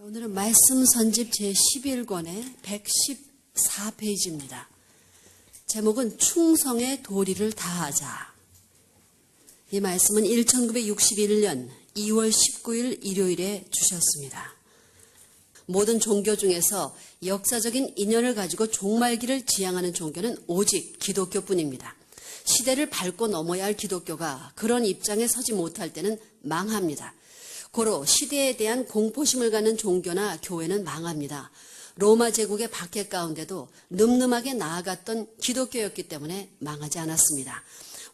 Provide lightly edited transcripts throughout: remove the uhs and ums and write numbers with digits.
오늘은 말씀 선집 제11권의 114페이지입니다. 제목은 충성의 도리를 다하자. 이 말씀은 1961년 2월 19일 일요일에 주셨습니다. 모든 종교 중에서 역사적인 인연을 가지고 종말기를 지향하는 종교는 오직 기독교뿐입니다. 시대를 밟고 넘어야 할 기독교가 그런 입장에 서지 못할 때는 망합니다. 고로 시대에 대한 공포심을 갖는 종교나 교회는 망합니다. 로마 제국의 박해 가운데도 늠름하게 나아갔던 기독교였기 때문에 망하지 않았습니다.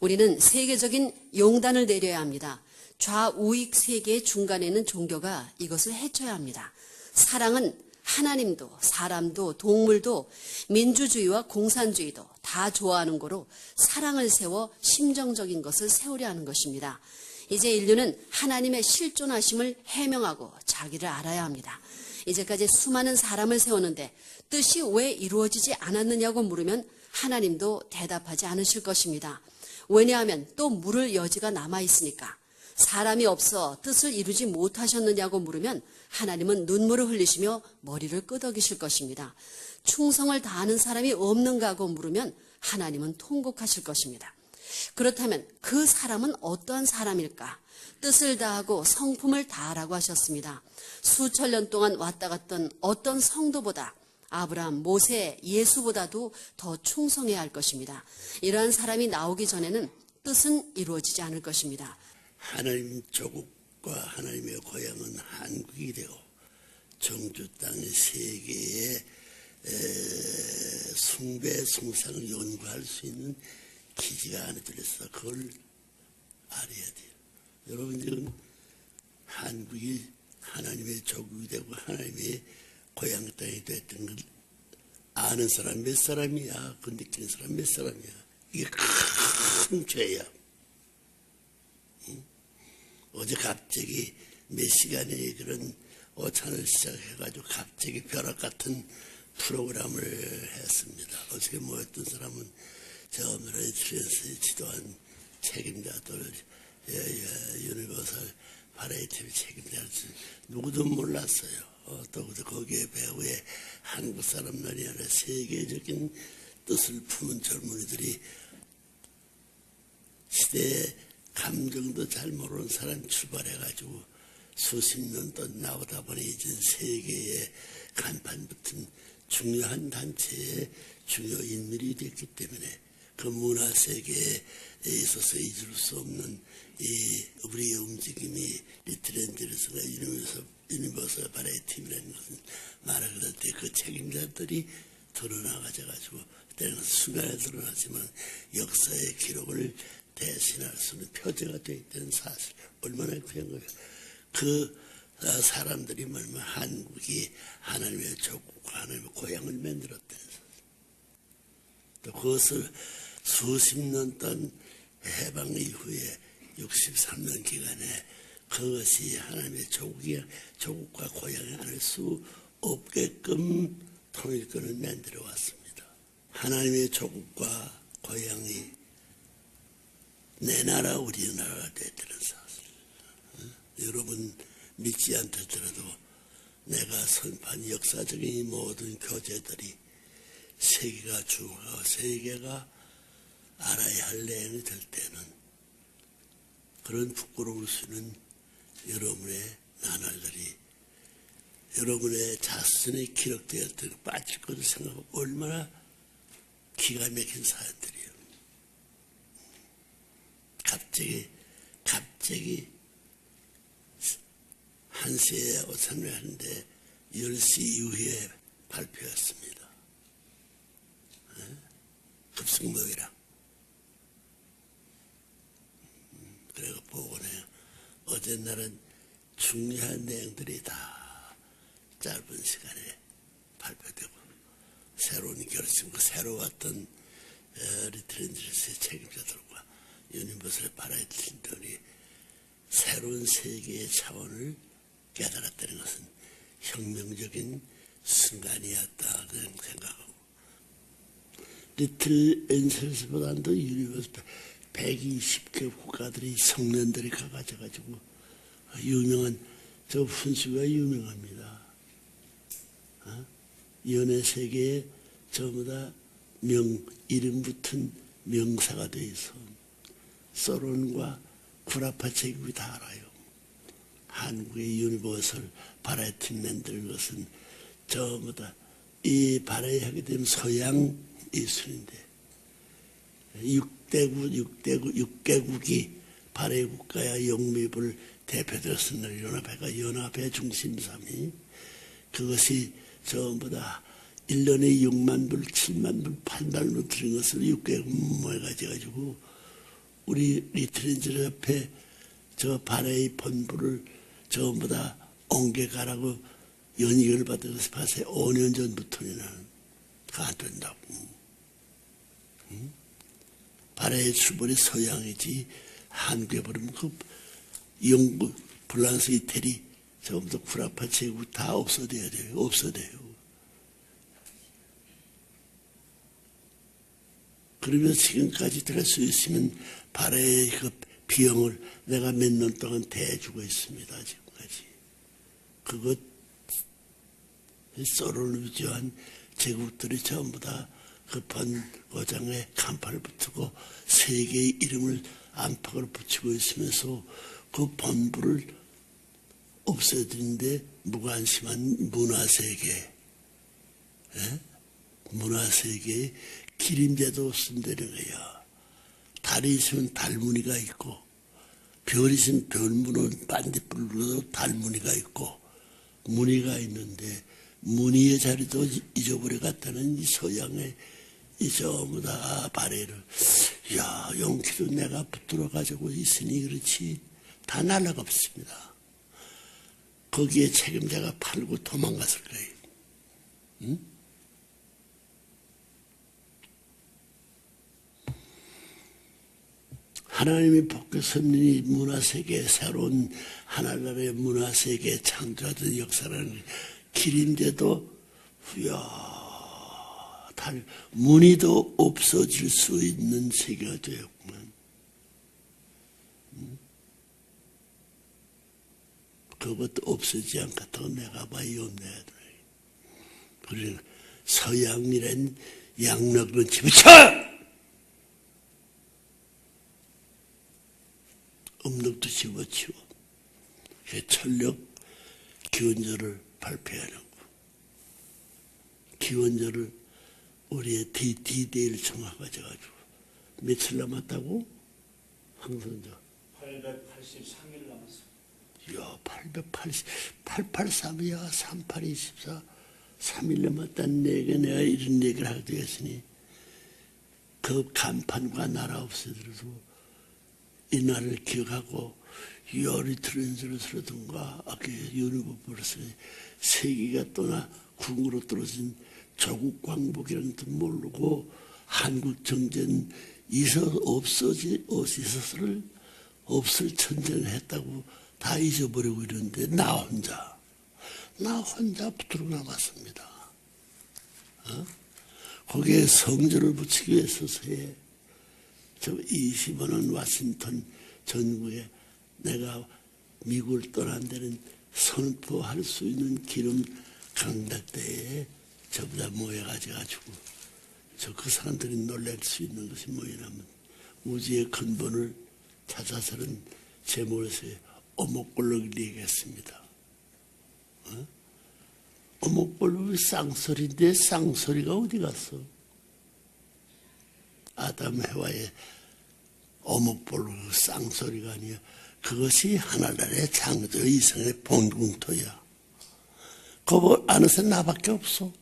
우리는 세계적인 용단을 내려야 합니다. 좌우익 세계의 중간에 있는 종교가 이것을 해쳐야 합니다. 사랑은 하나님도 사람도 동물도 민주주의와 공산주의도 다 좋아하는 거로 사랑을 세워 심정적인 것을 세우려 하는 것입니다. 이제 인류는 하나님의 실존하심을 해명하고 자기를 알아야 합니다. 이제까지 수많은 사람을 세웠는데 뜻이 왜 이루어지지 않았느냐고 물으면 하나님도 대답하지 않으실 것입니다. 왜냐하면 또 물을 여지가 남아있으니까. 사람이 없어 뜻을 이루지 못하셨느냐고 물으면 하나님은 눈물을 흘리시며 머리를 끄덕이실 것입니다. 충성을 다하는 사람이 없는가고 물으면 하나님은 통곡하실 것입니다. 그렇다면 그 사람은 어떠한 사람일까? 뜻을 다하고 성품을 다하라고 하셨습니다. 수천 년 동안 왔다 갔던 어떤 성도보다 아브라함, 모세, 예수보다도 더 충성해야 할 것입니다. 이러한 사람이 나오기 전에는 뜻은 이루어지지 않을 것입니다. 하나님 조국과 하나님의 고향은 한국이 되고 정주 땅의 세계의 숭배, 숭상을 연구할 수 있는 기지가 안에 들어서 그걸 알아야 돼요. 여러분 지금 한국이 하나님의 조국이 되고 하나님의 고향 땅이 됐던 걸 아는 사람 몇 사람이야? 그 느끼는 사람 몇 사람이야? 이게 큰 죄야. 응? 어제 갑자기 몇 시간에 그런 오찬을 시작해가지고 갑자기 벼락 같은 프로그램을 했습니다. 어저께 모였던 사람은 저 트랜스에 지도한 책임자들, 유니버설 바라이티 책임자들 누구도 몰랐어요. 또 거기에 배우의 한국 사람만이 아니라 세계적인 뜻을 품은 젊은이들이 시대의 감정도 잘 모르는 사람 출발해가지고 수십 년 동안 나오다 보니 이제 세계의 간판 붙은 중요한 단체의 중요 인물이 됐기 때문에 그 문화 세계에 있어서 잊을 수 없는 우리의 움직임이 리트렌즈에서가 유니버설 바라이티라는 것은 말을 그럴 때 그 책임자들이 드러나가지고 때는 순간에 드러나지만 역사의 기록을 대신할 수 있는 표제가 되어 있다는 사실 얼마나 귀한 거예요. 그 사람들이 말하면 한국이 하나님의 조국과 하나님의 고향을 만들었다는 사실. 또 그것을 수십 년 동안 해방 이후에 63년 기간에 그것이 하나님의 조국과 고향에 안을 수 없게끔 통일권을 만들어 왔습니다. 하나님의 조국과 고향이 내 나라 우리나라가 됐다는 사실. 여러분 믿지 않더라도 내가 선포한 역사적인 모든 교제들이 세계가 중요하고 세계가 알아야 할 내용이 될 때는 그런 부끄러울 수는 여러분의 나날들이 여러분의 자손에 기록되었던 빠질 것을 생각하고 얼마나 기가 막힌 사연들이에요. 갑자기 한시에 오찬을 하는데 10시 이후에 발표했습니다. 급승모이랑 그래서 보고는 어제 날은 중요한 내용들이 다 짧은 시간에 발표되고 새로운 결심과 새로 왔던 리트렌즈의 책임자들과 유니버설 바라이티들이 새로운 세계의 차원을 깨달았다는 것은 혁명적인 순간이었다 그런 생각하고 리틀 엔셀스보다도 유니버설 120개 국가들이 성년들이 가가지고 유명한 저 훈수가 유명합니다. 연애 세계에 전부 다 이름 붙은 명사가 돼 있어. 소련과 구라파 제국이 다 알아요. 한국의 유니버설 바라이티 만드는 것은 전부 다 이 바라이 하게 되면 서양 예술인데 6개국이 바라이 국가야 영미부를 대표되어 쓰는 연합회 중심삼이 그것이 전부 다 1년에 6만 불, 7만 불, 8만 불 들인 것을 6개국 모여가지고 우리 리트렌저 협회 저 바레이 본부를 전부 다 옮겨가라고 연락을 받아서 봤어요. 5년 전부터는 안 된다고. 응? 바레이 출발이 서양이지 한국에 버리면 그 영국, 프랑스, 이태리 전부 다 구라파 제국 다 없어져야 돼요. 없어져요. 그러면 지금까지 들을 수 있으면 바레의 그 비용을 내가 몇 년 동안 대주고 있습니다. 지금까지. 그것 소련을 위조한 제국들이 전부 다 그 번고장에 간판을 붙이고 세계의 이름을 안팎으로 붙이고 있으면서 그 본부를 없애드리는데 무관심한 문화세계, 문화세계의 기림제도 없음되는 거야. 달이 있으면 달무늬가 있고 별이 있으면 별무늬 반딧불로도 달무늬가 있고 무늬가 있는데 무늬의 자리도 잊어버려 갔다는 이 서양의 이 전부 다 바레를 야 용기도 내가 붙들어 가지고 있으니 그렇지 다 날라가 없습니다. 거기에 책임자가 팔고 도망갔을 거예요. 응? 하나님이 복귀선민이 문화세계 새로운 하나나라의 문화세계 창조하던 역사라는 기림제도 무늬도 없어질 수 있는 세계가 되었구만. 그것도 없어지지 않겠다고 내가 봐야 없네야 돼. 그래 서양이란 양력은 집어쳐! 음력도 집어치워. 철력 기원절을 발표하는 거. 기원절을 우리의 D-Day를 정확하셔가지고 며칠 남았다고? 항상 883일 남았어. 이야 883이야 3824 3일 남았다는 얘기 내가 이런 얘기를 하게 되었으니 그 간판과 나라 없애들어서 이 날을 기억하고 열이 트랜스를 쓰러든가 아까 유니버스를 쓰니 세계가 떠나 궁으로 떨어진 조국 광복이라는 뜻 모르고 한국 정전 있었을 천전을 했다고 다 잊어버리고 이러는데 나 혼자 붙들어 남았습니다. 거기에 성전을 붙이기 위해서서의 저 20원은 워싱턴 전국에 내가 미국을 떠난 데는 선포할 수 있는 기름 강락대에 전부 다 모여가지고 그 사람들이 놀랄 수 있는 것이 뭐냐면 우주의 근본을 찾아서는 제목에서의 어목골록을 얘기했습니다. 어목골록이 쌍소리인데 쌍소리가 어디 갔어? 아담 해와의 어목골록 쌍소리가 아니야. 그것이 하나나라의 창조 이성의 본궁토야. 그거 안에서 나밖에 없어.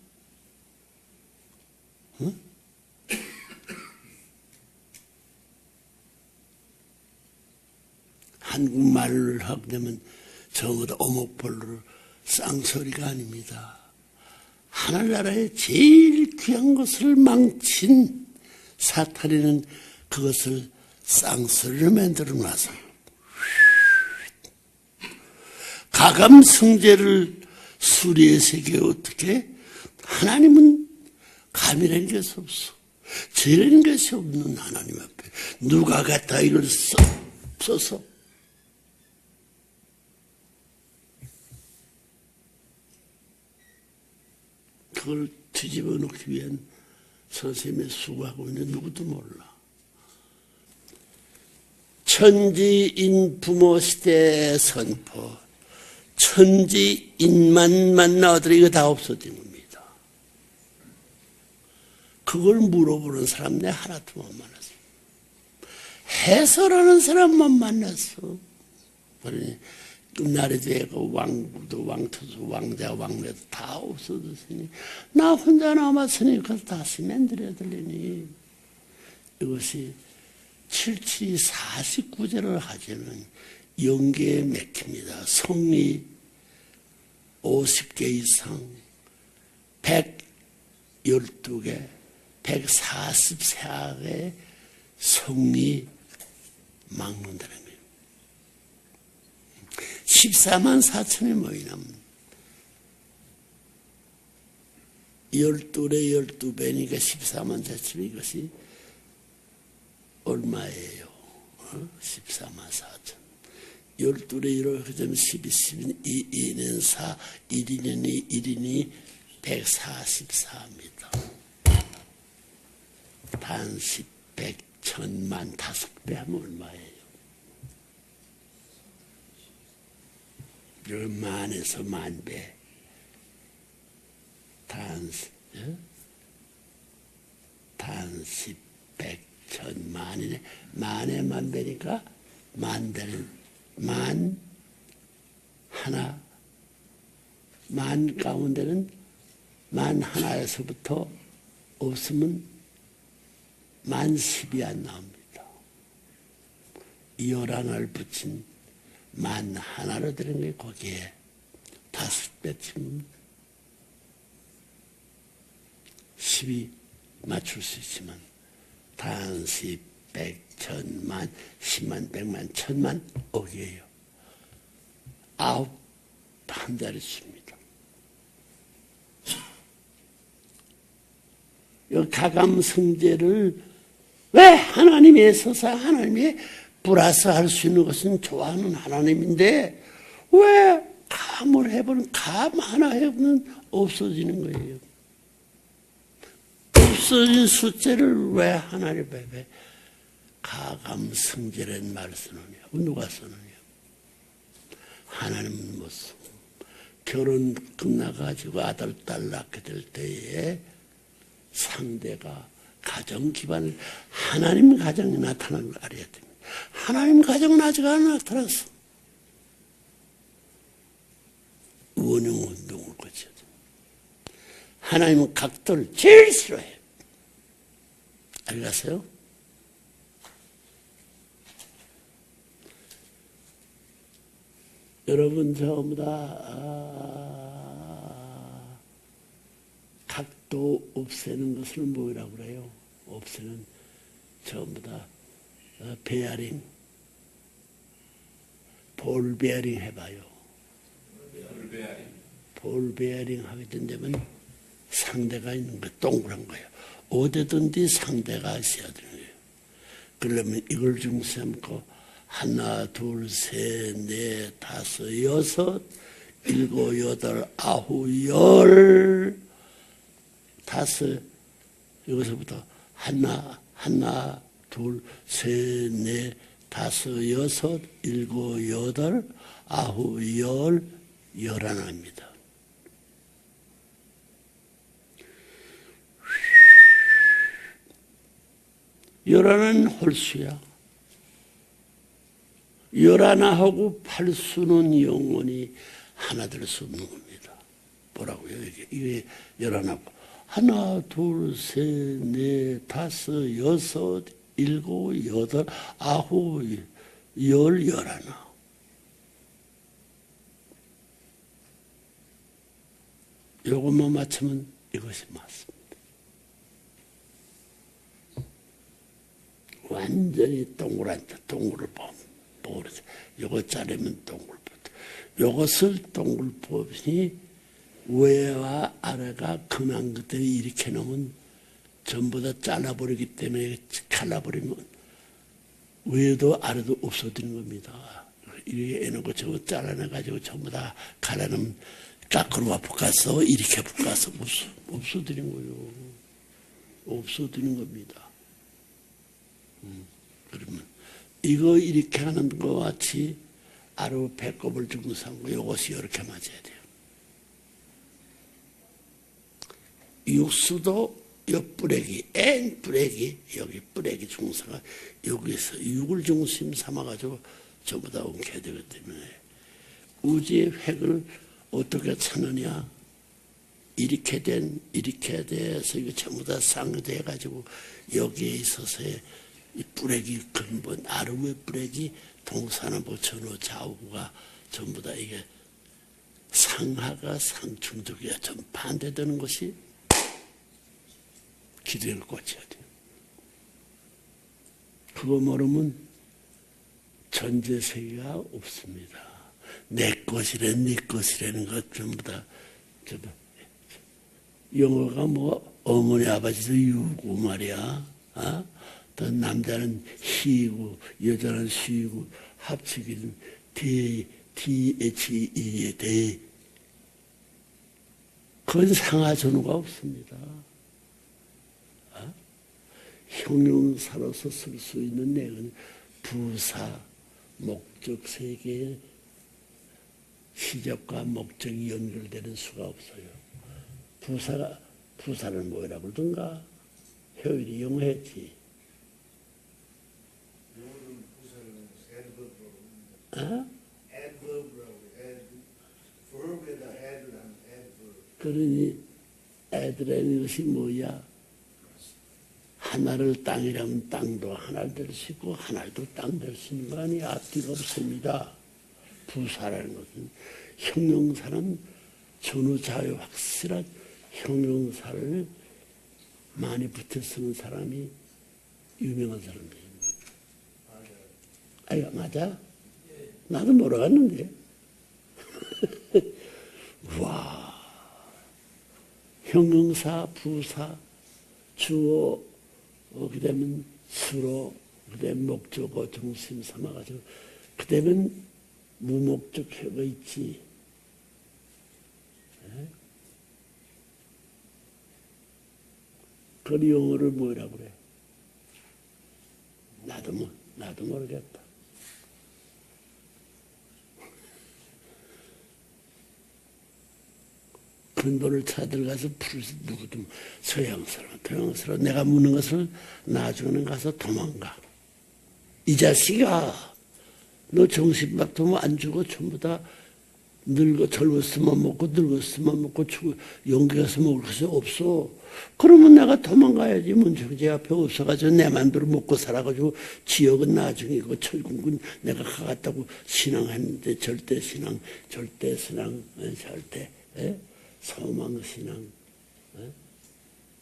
응? 한국말을 하게 되면 전부 다 어목볼로 쌍소리가 아닙니다. 하늘나라의 제일 귀한 것을 망친 사탄이는 그것을 쌍소리로 만들어 놔서 가감승제를 수리의 세계에 어떻게 하나님은 감이라는 것이 없어. 죄라는 것이 없는 하나님 앞에 누가 갖다 이걸 써서 그걸 뒤집어 놓기 위한 선생님의 수고하고 있는 누구도 몰라. 천지인 부모 시대 선포. 천지인만 만나더니 이거 다 없어진 겁니다. 그걸 물어보는 사람 내 하나도 못 만났어. 해설하는 사람만 만났어. 그러니 끝날이 되고 왕부도 왕투도 왕자 왕래도 다 없어졌으니 나 혼자 남았으니 그걸 다시 만들어야 되려니. 이것이 77이 49제를 하자면 영계에 맥힙니다. 성리 50개 이상 112개 144개의 성리 막는다는 거예요. 14만 4천이 모이나 12에 12배니까 14만 4천 이것이 얼마예요? 14만 4천 12에 1을 그자면 12, 12, 2는 4, 1인이 1인이 144입니다. 단십, 백, 천만, 5배 하면 얼마예요? 여기 만에서 만배. 단십, 백, 천, 만이네. 만에 만배니까 만대는 만 하나. 만 가운데는 만 하나에서부터 없으면 만 10이 안 나옵니다. 11을 붙인 만 하나로 되는 게 거기에 5배 치면 10이 맞출 수 있지만 단십, 백, 천만, 10만, 100만, 1000만 억이에요. 9 한 자릿수입니다. 이 가감성제를 왜 하나님의 서사 하나님의 플러스 할 수 있는 것은 좋아하는 하나님인데 왜 감을 해보는 감 하나 해보면 없어지는 거예요. 없어진 숫자를 왜 하나님 앞에 가감성제라는 말을 쓰느냐고. 누가 쓰느냐? 하나님은 못 쓰고 결혼 끝나가지고 아들 딸 낳게 될 때에 상대가 가정 기반을 하나님 가정이 나타나는 걸 알아야 됩니다. 하나님 가정은 아직 안 나타났어. 원형운동을 거쳐야 됩니다. 하나님은 각도를 제일 싫어해요. 알겠어요? 여러분 전부 다 각도 없애는 것을 뭐라고 그래요? 없애는 전부 다 베어링, 볼 베어링 해봐요. 볼 베어링 하게 된다면 상대가 있는 거 동그란 거예요. 어디든지 상대가 있어야 되는 거예요. 그러려면 이걸 좀 삼고 하나, 둘, 셋, 넷, 다섯, 여섯, 일곱, 여덟, 아홉, 열, 다섯, 여기서부터 하나, 둘, 셋, 넷, 다섯, 여섯, 일곱, 여덟, 아홉, 열, 11입니다. 열하나는 홀수야. 11하고 8수는 영원히 하나 될 수 없는 겁니다. 뭐라고요? 이게 11하고 하나, 둘, 셋, 넷, 다섯, 여섯, 일곱, 여덟, 아홉, 열, 11. 요것만 맞추면 이것이 맞습니다. 완전히 동그란 동굴을 보고 그러죠. 요것 자르면 동굴 보다. 요것을 동굴 보니 위와 아래가 근한 것들이 이렇게 놓으면 전부 다 잘라버리기 때문에 갈라버리면 위에도 아래도 없어지는 겁니다. 이렇게 해놓고 저거 잘라내가지고 전부 다 갈아놓으면 까꾸로와 볶아서 이렇게 볶아서 없어뜨린 거요. 없어뜨린 겁니다. 그러면 이거 이렇게 하는 것과 같이 아루 배꼽을 주고 삼고 이것이 이렇게 맞아야 돼요. 육수도 요 뿌레기, N 뿌레기, 여기 뿌레기 중사가 여기서 육을 중심 삼아가지고 전부 다 옮겨야 되기 때문에 우주의 획을 어떻게 찾느냐? 이렇게 돼서 이거 전부 다 쌍돼가지고 여기에 있어서의 이 뿌레기 근본, 아루의 뿌레기, 동사나무 전후 좌우가 전부 다 이게 상하가 상충적이야. 전 반대되는 것이 기둥을 꽂혀야 돼요. 그거 모르면 전제세계가 없습니다. 내 것이라는 것 전부 다 영어가 뭐 어머니 아버지도 유고 말이야. 또 남자는 he고 여자는 she고 합치기는 THE에 대. 그건 상하전후가 없습니다. 형용사로서 쓸 수 있는 내용은 부사, 목적 세계의 시적과 목적이 연결되는 수가 없어요. 부사는 뭐라고 그러던가? 효율이 영어했지. 영어로는 부사를 adverb라고 합니다. 어? adverb라고 verb에다 add를 하는 adverb. 그러니 애들의 것이 뭐야? 하나를 땅이라면 땅도 하나를 될 수 있고 하나도 땅 될 수 있는 거 아니야. 앞뒤가 없습니다. 부사라는 것은 형용사는 전후좌우 확실한 형용사를 많이 붙여 쓰는 사람이 유명한 사람이에요. 아이가 맞아? 나도 몰라갔는데. 와, 형용사, 부사, 주어, 그다음에 수로, 그다음에 목적어 중심 삼아가지고, 그다음에 무목적혀가 있지. 그 영어를 뭐라고 그래? 나도 모르겠다. 근본을 찾아가서 풀수 누구도 서양스러워, 동양스러워. 내가 묻는 것을 나중에는 가서 도망가. 이 자식아, 너 정신박도 안 주고 전부 다 젊었으면 먹고 늙었으면 먹고 용기가서 먹을 것이 없어. 그러면 내가 도망가야지. 문청재 앞에 없어가지고 내 맘대로 먹고 살아가지고 지역은 나중이고 철군군 내가 가갔다고 신앙했는데 절대 소망신앙,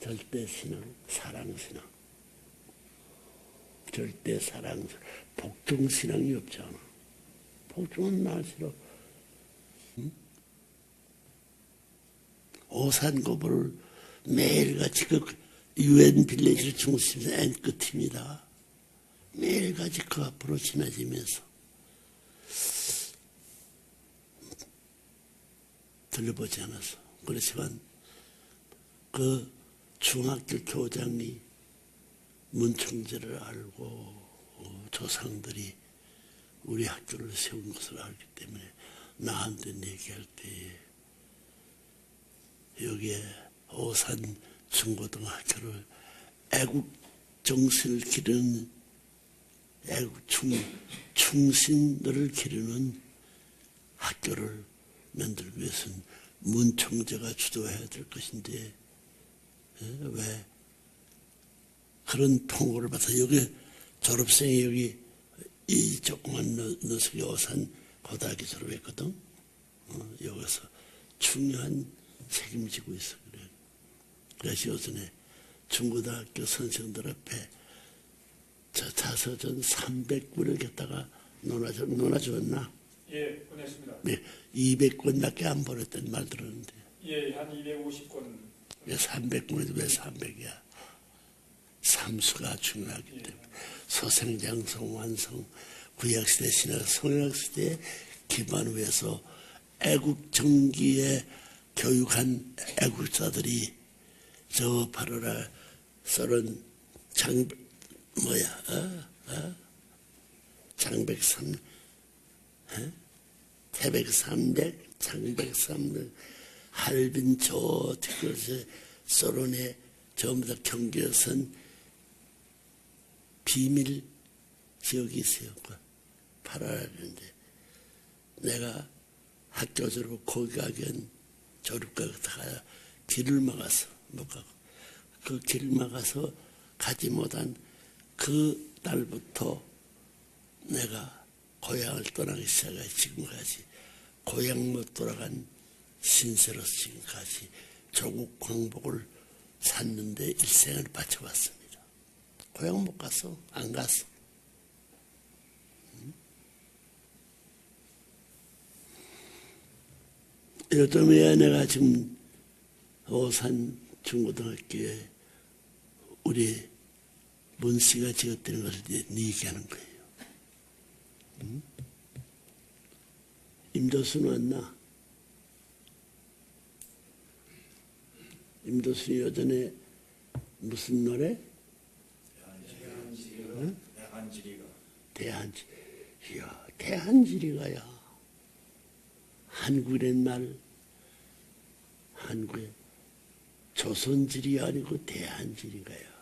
절대신앙, 사랑신앙, 절대사랑, 복종신앙이 없잖아. 복종은 나 싫어. 오산고보를 매일같이 그 UN 빌리지를 중심에서 N 끝입니다. 매일같이 그 앞으로 지나지면서 들려보지 않았어. 그렇지만 그 중학교 교장이 문청재를 알고 조상들이 우리 학교를 세운 것을 알기 때문에 나한테 얘기할 때 여기에 오산 중고등학교를 애국 정신을 기르는 애국 충신들을 기르는 학교를 만들기 위해서는 문청재가 주도해야 될 것인데 왜 그런 통고를 받아 여기 졸업생이 여기 이 조그만 녀석이 오산 고등학교 졸업했거든. 여기서 중요한 책임지고 있어. 그래. 그래서 요즘에 중고등학교 선생들 앞에 저 자서전 300권을 갖다가 논아주었나? 예, 보냈습니다. 네, 200권밖에 안 보냈다는 말 들었는데. 예, 한 250권. 왜 300권인데 왜 300이야? 삼수가 중요하기 때문에. 소생장성 완성, 구약시대 신학, 성약시대의 기반 위에서 애국 정기에 교육한 애국자들이 저 바로라 썰은 장백삼 태백삼백 장백삼백 할빈 저 그것에 썰은에 전부 다 경계선 비밀 지역이 있어요. 팔아라는데 내가 학교 졸업 거기 가기엔 졸업 가다가 길을 막아서 못 가고 그 길을 막아서 가지 못한 그 날부터 내가 고향을 떠나기 시작해 지금까지 고향 못 돌아간 신세로서 지금까지 조국 광복을 샀는데 일생을 바쳐왔습니다. 고향 못 갔어. 안 갔어. 요즘에 내가 지금 오산 중고등학교에 우리 문씨가 지었다는 것을 네 얘기하는 거예요. 응? 임도순 왔나? 임도순이 요전에 무슨 노래? 대한지리가. 대한지. 이야, 대한지리가야. 한국이란 말, 한국의 조선지리 아니고 대한지리가야.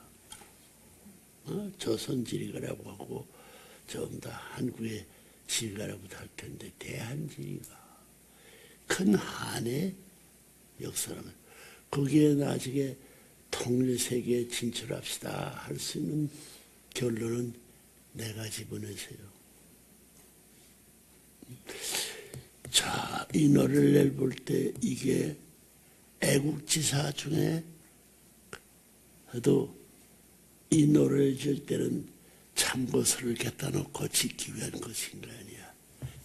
조선지리가라고 하고 전부 다 한국의 지리가라고도 할 텐데 대한지리가 큰 한의 역사라면 거기에 나중에 통일세계에 진출합시다 할 수 있는 결론은 내가 집어내세요. 자, 이 노래를 볼 때 이게 애국지사 중에 도 이 노래를 줄 때는 참고서를 갖다 놓고 짓기 위한 것인가 아니야.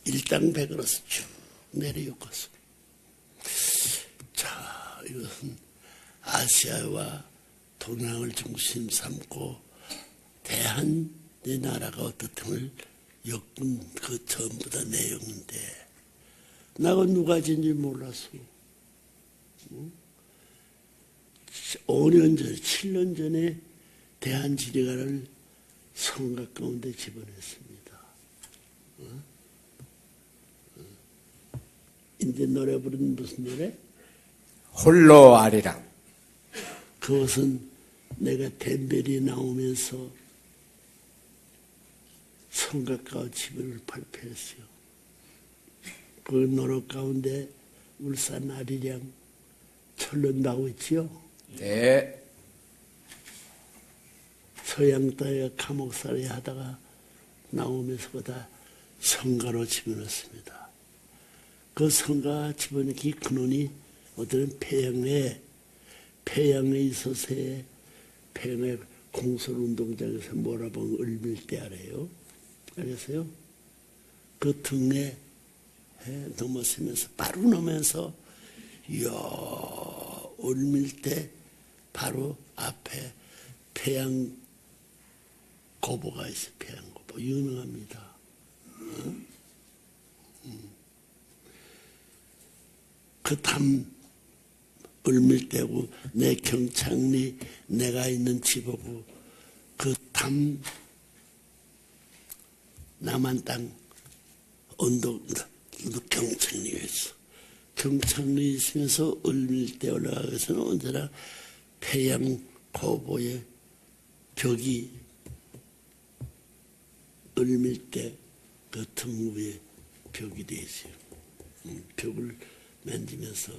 일당백으로서 쭉 내려엮었어. 자, 이것은 아시아와 동양을 중심 삼고 대한 내 나라가 어떻든을 엮은 그 전부 다 내용인데 나가 누가 진지 몰랐어. 5년 전에 7년 전에 대한지리가를 성각 가운데 집어냈습니다. 이제 노래 부르는 무슨 노래? 홀로 아리랑. 그것은 내가 댐벨이 나오면서 성각가와 집을 발표했어요. 그 노래 가운데 울산 아리랑 철론 나오고 있지요. 네. 서양 땅에 감옥살이 하다가 나오면서 그다 성가로 집어넣습니다. 그 성가 집어넣기 근원이 어떤 폐양에 있어서 폐양의 공설운동장에서 몰아본 을밀대 알아요? 알겠어요? 그 등에 넘어서면서 바로 넘으면서 이야 을밀대 바로 앞에 폐양 고보가 있어요. 폐양고보 유명합니다. 그 담 을밀대고 내 경창리 내가 있는 집하고 그 담 남한 땅 언덕 경창리가 있어. 경창리 있으면서 을밀대 올라가서는 언제나 폐양 고보의 벽이 을밀대 그 등 위에 벽이 돼 있어요. 벽을 만지면서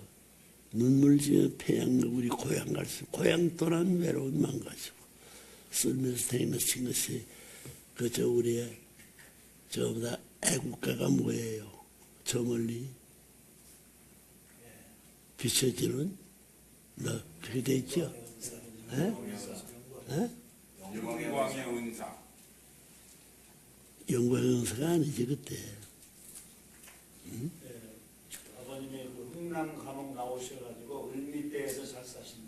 눈물 지면 폐양 우리 고향 갈 수 고향 떠난 외로운 망가지고 쓸면서 다니면서 것이 그저 우리의 저보다 애국가가 뭐예요? 저 멀리 비춰지는 너 그게 돼 있죠? 영광의 은사. 영광의 은사가 아니지 그때. 아버님이 그 흥남 감옥 나오셔가지고 을밀대에서 잘 사시는.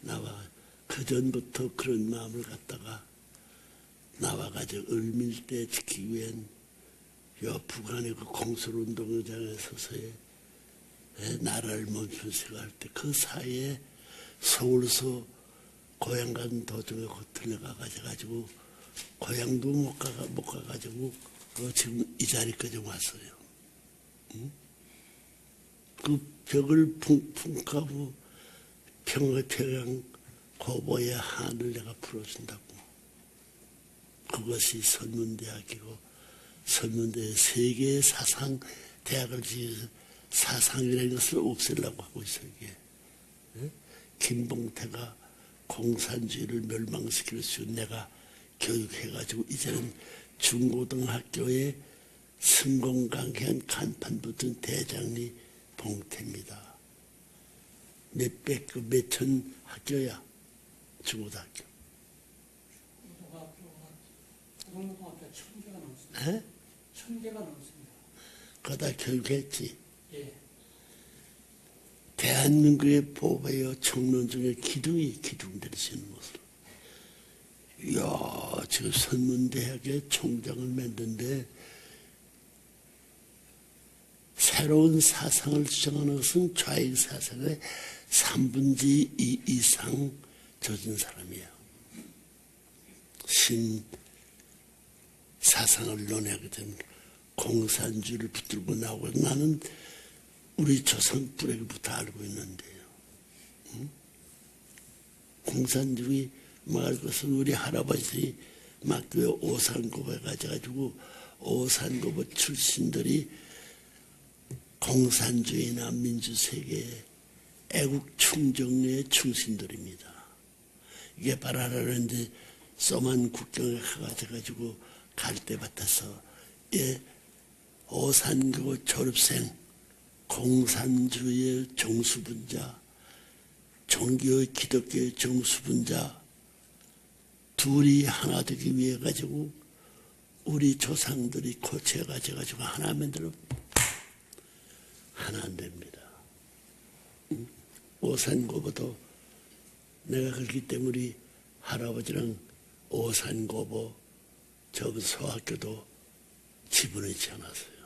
나와 그 전부터 그런 마음을 갖다가 나와가지고 을밀대 지키기 위한 요 북한의 그 공설운동장에 서서의 나라를 멈춘 생각할 때 그 사이에 서울서 고향 가는 도중에 들려가 가지고 고향도 못 가가지고 지금 이 자리까지 왔어요. 응? 그 벽을 풍가고 평양 고보의 한을 내가 풀어준다고. 그것이 선문대학이고 선문대 세계의 사상 대학을 지어서 사상이라는 것을 없애려고 하고 있어요. 이게. 김봉태가 공산주의를 멸망시킬 수 있는 내가 교육해가지고 이제는 중고등학교에 성공강해한 간판 붙은 대장이 봉태입니다. 몇천 학교야 중고등학교. 고등고등학교 1000개가 넘습니다. 1000개가 넘습니다. 그거 다 교육했지. 예. 대한민국의 보배여 청년 중에 기둥될 수 있는 모습. 이야, 지금 선문대학의 총장을 만든데 새로운 사상을 주장하는 것은 좌익 사상의 3분의 2 이상 젖은 사람이에요. 신 사상을 논하게 된 공산주의를 붙들고 나오고 나는 우리 조상 뿌리부터 알고 있는데요. 응? 공산주의 말 것은 우리 할아버지들이 막교회 오산고보에 가져가지고 오산고보 출신들이 공산주의나 민주세계의 애국 충정의 충신들입니다. 이게 바라라는 이제 쏘만 국경에 가가지고 갈대밭에서 오산고보 졸업생 공산주의의 정수분자, 종교의 기독교의 정수분자 둘이 하나 되기 위해 가지고 우리 조상들이 고쳐 가지고 하나 만들어 하나 안 됩니다. 오산고보도 내가 그렇기 때문에 우리 할아버지랑 오산고보 저 소학교도 집어넣지 않았어요.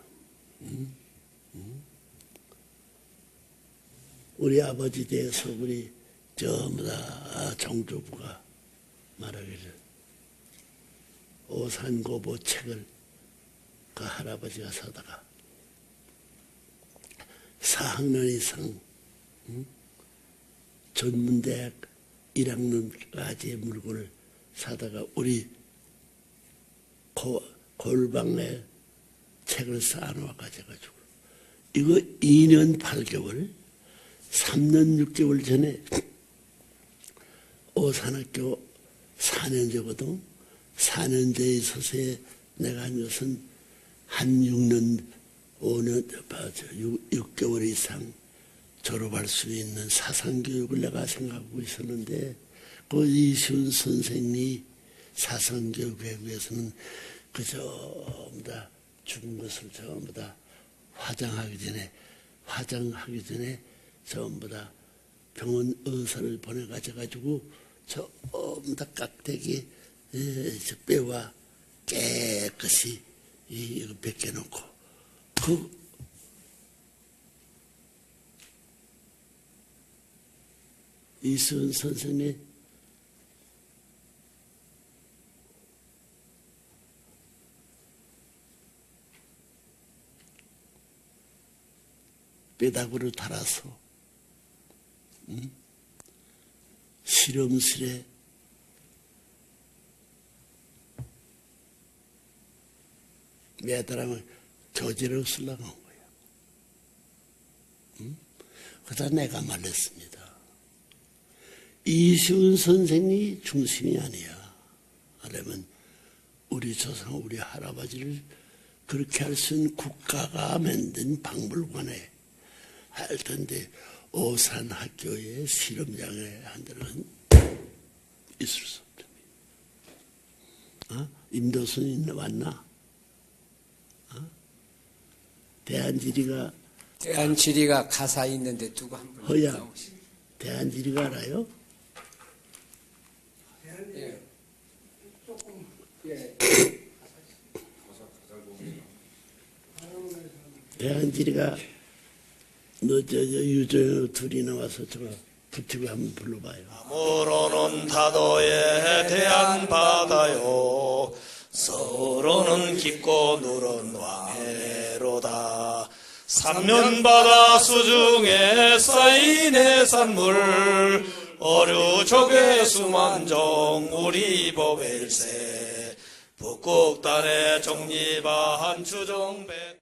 우리 아버지 대해서 우리 전부 다 정조부가 말하기를 오산고보 책을 그 할아버지가 사다가 4학년 이상 전문대학 1학년까지의 물건을 사다가 우리 골방에 책을 쌓아놓아 가지고 이거 2년 8개월 3년 6개월 전에 오산학교 4년제거든. 4년제에 있어서 내가 한 것은 한 6년 5년 6개월 이상 졸업할 수 있는 사상교육을 내가 생각하고 있었는데 그 이시훈 선생님이 사상교육에 위해서는 그 전부 다 죽은 것을 전부 다 화장하기 전에 전부 다 병원 의사를 보내가지고 전부 다 깍대기 저 뼈와 깨끗이 이거 벗겨놓고 그 이수은 선생님 뼈다구를 달아서 실험실에 매달하면 교재를 쓰려고 한 거야. 그러다 내가 말했습니다. 이시훈 선생이 중심이 아니야. 하려면 우리 조상, 우리 할아버지를 그렇게 할 수 있는 국가가 만든 박물관에 할 텐데 오산학교의 실험장에 한 데는 있을 수 없답니다. 임도순이 왔나? 대한지리가 가사 있는데 누구 한 분 허야 나오시죠? 대한지리가 알아요? 예. 조금 예. 대한지리가 너 유저 둘이 나와서 저 붙이고 한번 불러봐요. 아무로는 타도에 대한 바다요 서로는 깊고 누른 왕해로다 삼면바다 수중에 쌓인 해산물 어류 조개 수만종 우리 법일세 북극단에 정립한 주정배